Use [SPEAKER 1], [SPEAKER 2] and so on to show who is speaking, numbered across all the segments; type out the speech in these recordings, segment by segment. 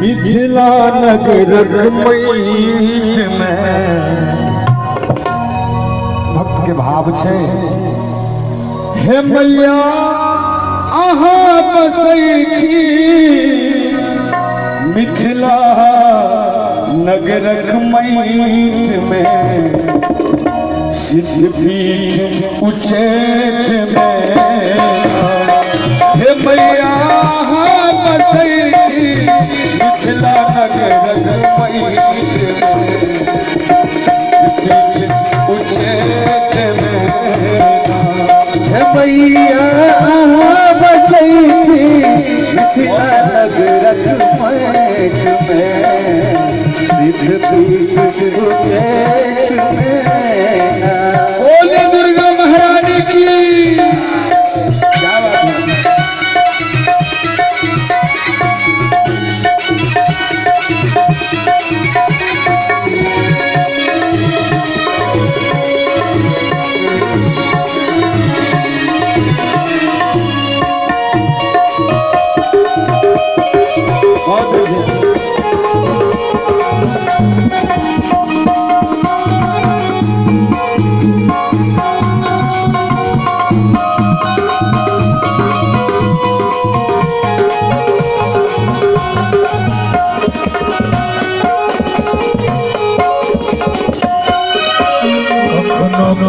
[SPEAKER 1] मिथिला नगरक मीठ में भक्त के भाव छे। हे मैया अहाँ बसै छी मिथिला नगरक मीठ में, सिद्धपीठ उच्चैठ में। हे मैया अहाँ बसै छी मिथिला नगरक मीठ में, सिद्धपीठ उच्चैठ में।
[SPEAKER 2] हे मैया अहाँ बसै छी मिथिला नगरक मीठ में, सिद्धपीठ उच्चैठ में।
[SPEAKER 1] बोले दुर्गा महारानी की। क्या बात है।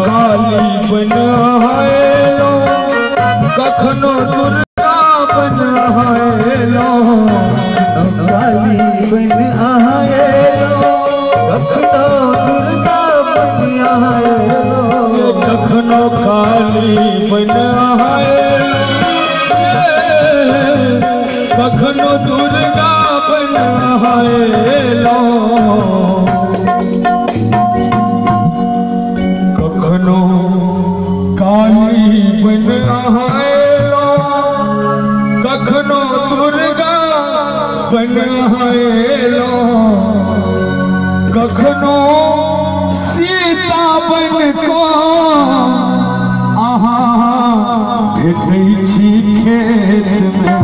[SPEAKER 1] काली बनाएलो कखनो दुर्गा बनाएलो,
[SPEAKER 2] काली बनाएलो कखनो दुर्गा बनाएलो,
[SPEAKER 1] कखनो काली बनाएलो कखनो दुर्गा बनाएलो, कखनो काली बनाएलो कखनो दुर्गा बनाएलो, कखनो सीता बन को अहाँ भेटै छी खेत में,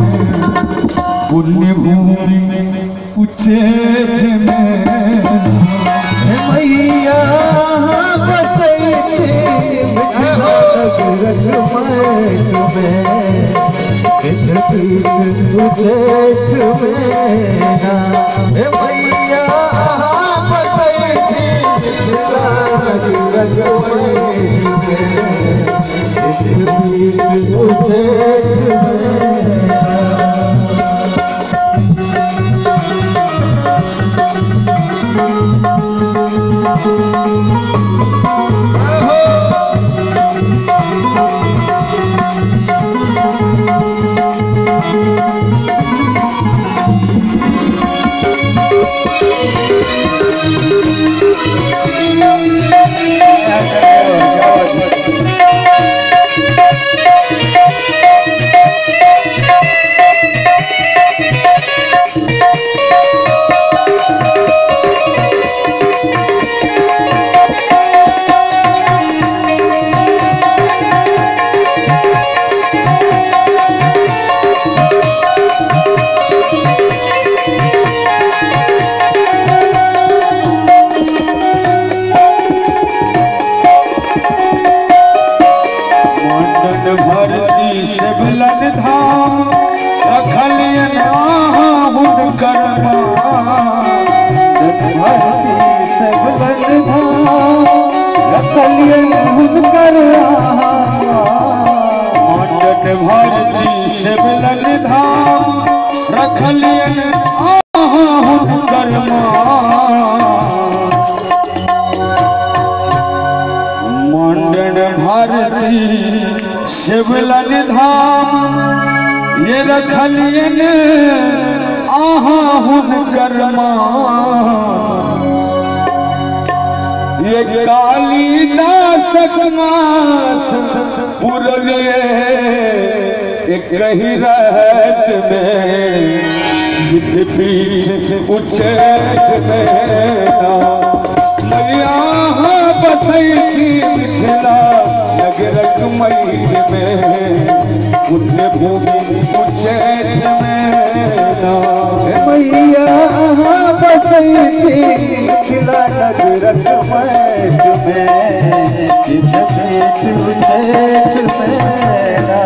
[SPEAKER 1] पुण्य भूमि उच्चैठ में।
[SPEAKER 2] हे मैया अहाँ बसै छी मिथिला नगरक मीठ में, सिद्धपीठ उच्चैठ में। हे मैया अहाँ बसै छी मिथिला नगरक मीठ में, सिद्धपीठ उच्चैठ में। भारती शिवलन धाम रखलियन हुनकर मंडन भारती शिवलन धाम ये रखलियन हुनकर ये कालिदास मास पुरलिए कहीं रहत में, सिद्धपीठ उच्चैठ में। मैया बसै छी मिथिला नगरक मीठ में, पुण्य भूमि उच्चैठ में। मैया मिथिला नगरक मैट में जितने तुझे मेरा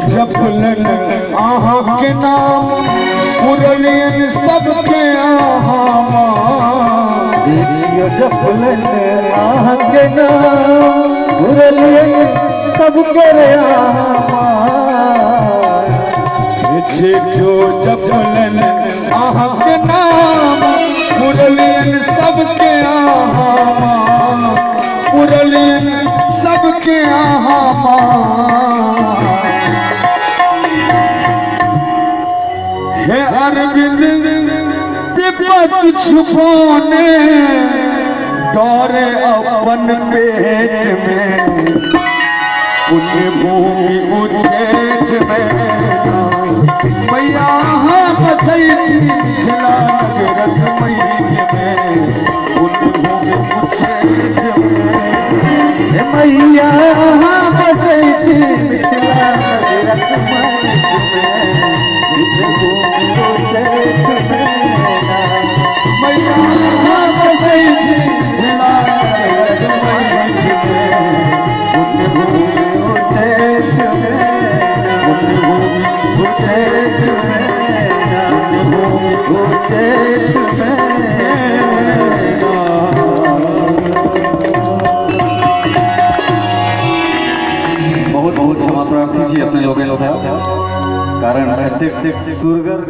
[SPEAKER 1] जपलन आहा के नाम पुरलियन सबके आहा
[SPEAKER 2] जपलन आहा के नाम पुरलियन सबके आहा
[SPEAKER 1] जपलन आहा के नाम पुरलियन सबके आहा पुरलियन सबके आहा हे अरविंद विपत छुपाने दौरे अपन पेट में पुण्य भूमि उच्चैठ में मैया बसै छी मिथिला नगरक मैट में पुण्य भूमि उच्चैठ में
[SPEAKER 2] मैया बसै छी मिथिला नगरक मैट में बहुत बहुत क्षमा प्रार्थी जी अपने लोग कारण प्रत्येक सुरगर